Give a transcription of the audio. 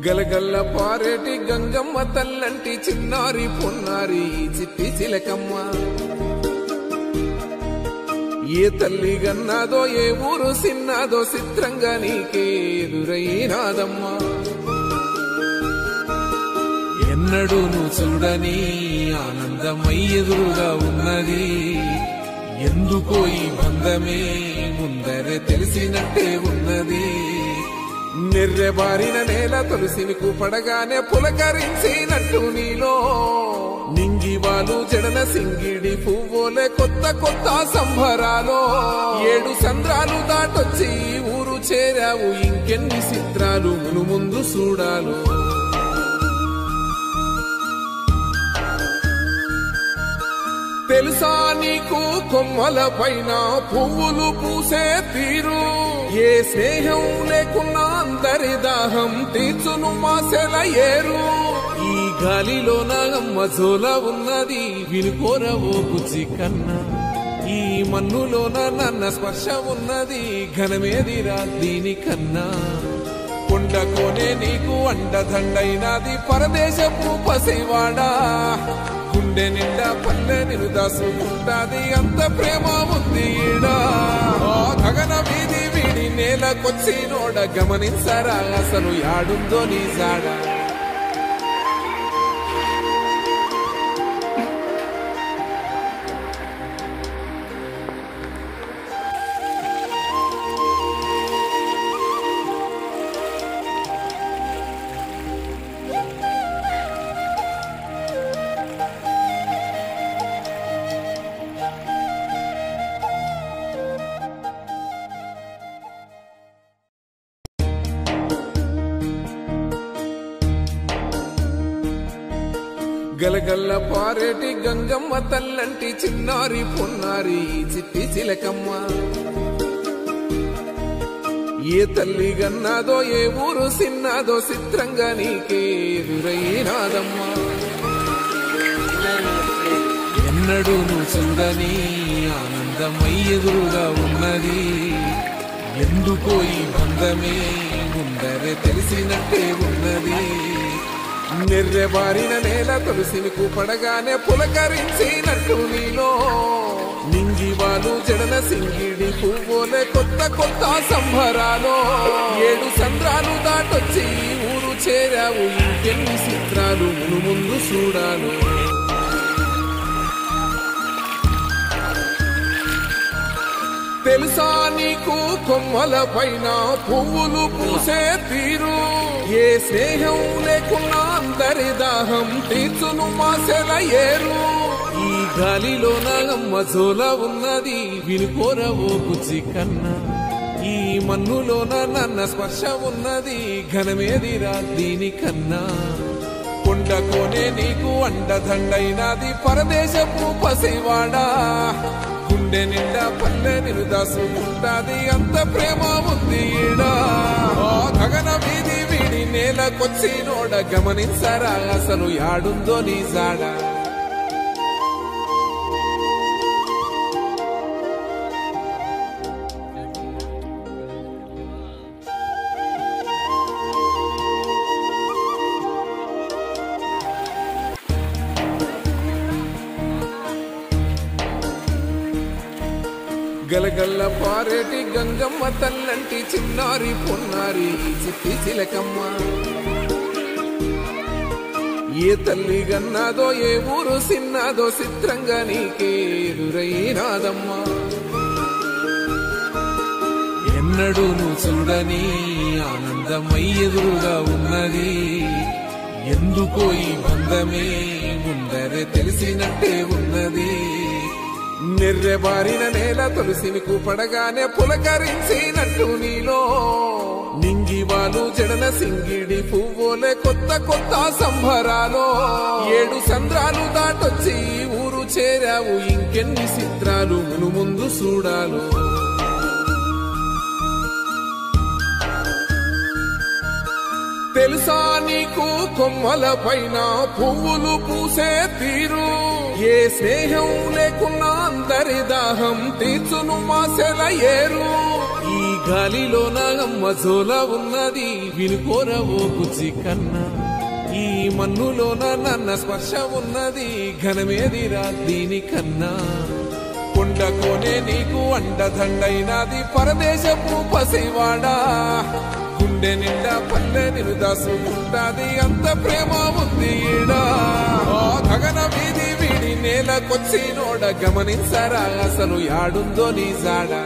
గలగల్ల పారేటి గంగమ్మ తల్లంటి చిన్నారి పొన్నారి చిట్టి చిలకమ్మ ఏ తల్లి గన్నాదో ఏ ఊరు సిన్నాదో చిత్రంగా నీకే ఎదురైనాదమ్మా ఎన్నడూ నువ్వు చూడని ఆనందమై ఎదురుగా ఉన్నది ఎందుకో ఈ బంధమే ముందరే తెలిసినట్టే ఉన్నది నిర్రెబారిన నేల తులసిని కూపడగానే పులకరించినట్టు నీలో నింగివాలు జడన సింగిడి పువ్వులే కొత్త కొత్త సంబరాలో 7 సంద్రాలు దాటొచ్చి ఊరు చేరావు ఇంకెన్ని చిత్రాలు మును ముందు చూడాలు తెలుసా నీకు కొమ్మల పైన పువ్వులు పూసే తీరు ఏ స్నేహం లేకున్నా అందరి దాహం తీర్చును మాసెల ఏరు ఈ గాలిలోన మజోల ఉన్నది వినుకోరవో బుజ్జి కన్నా ఈ మన్నులోన నన్న స్పర్శ ఉన్నది ఘనమేదిరా దీనికన్నా కొండకోనే నీకు అండదండైనది పరదేశపు పసివాడా గుండె నిండా పల్లె నిన్ను దాసుకుంటాది అంత ప్రేమ ఉంది ఈడా గగన వీధి వీడి నేలకొచ్చి నోడ గమనించరా అసలు యాడుందో నీ జాడా గలగల్ల పారేటి గంగమ్మ తల్లంటి చిన్నారి పొన్నారి చిట్టి చిలకమ్మ ఏ తల్లి గన్నాదో ఏ ఊరు సిన్నాదో చిత్రంగా నీకే ఎదురైనాదమ్మా ఎన్నడూ నువ్వు చూడని ఆనందమై ఎదురుగా ఉన్నది ఎందుకో ఈ బంధమే ముందరే తెలిసినట్టే ఉన్నది నిర్రెబారిన నేల తులసిని కూపడగానే పులకరించినట్టు నీలో నింగివాలు జడన సింగిడి పువ్వులే కొత్త కొత్త సంబరాలో 7 సంద్రాలు దాటొచ్చి ఊరు చేరావు ఇంకెన్ని చిత్రాలు మును ముందు చూడాలు తెలుసా నీకు కొమ్మల పైన పువ్వులు పూసే తీరు ఏ స్నేహం లేకున్నా అందరి దాహం తీర్చును మాసెల ఏరు ఈ గాలిలోన మజోల ఉన్నది వినుకోరవో బుజ్జి కన్నా ఈ మన్నులోన నన్న స్పర్శ ఉన్నది ఘనమేదిరా దీనికన్నా కొండకోనే నీకు అండదండైనది పరదేశపు పసివాడా గుండె నిండా పల్లె నిన్ను దాసుకుంటాది అంత ప్రేమ ఉంది ఈడా గగన వీధి వీడి నేలకొచ్చి నోడ గమనించరా అసలు యాడుందో నీ జాడా గలగల్ల పారేటి గంగమ్మ తల్లంటి చిన్నారి పొన్నారి చిట్టి చిలకమ్మ ఏ తల్లి గన్నాదో ఏ ఊరు సిన్నాదో చిత్రంగా నీకే ఎదురైనాదమ్మా ఎన్నడూ నువ్వు చూడని ఆనందమై ఎదురుగా ఉన్నది ఎందుకో ఈ బంధమే ముందరే తెలిసినట్టే ఉన్నది నిర్రెబారిన నేల తులసిని కూపడగానే పులకరించినట్టు నీలో నింగివాలు జడన సింగిడి పువ్వులే కొత్త కొత్త సంబరాలో 7 సంద్రాలు దాటొచ్చి ఊరు చేరావు ఇంకెన్ని చిత్రాలు మును ముందు చూడాలు తెలుసా నీకు కొమ్మల పైన పువ్వులు పూసే తీరు ఏ స్నేహం లేకున్నా అందరి దాహం తీర్చును మాసెల ఏరు ఈ గాలిలోన అమ్మ జోల ఉన్నది వినుకోరవో కుచి కన్నా ఈ మన్నులోన నన్న స్పర్శ ఉన్నది ఘనమేదిరా దీనికన్నా కొండకోనే నీకు అండదండైనది పరదేశపు పసివాడా గుండె నిండా పల్లె నిరుదాసుకుంటాది అంత ప్రేమ ఉంది ఈడా గగన వీధి వీడి నేలకొచ్చినోడ గమనించరా అసలు యాడుందో నీ జాడా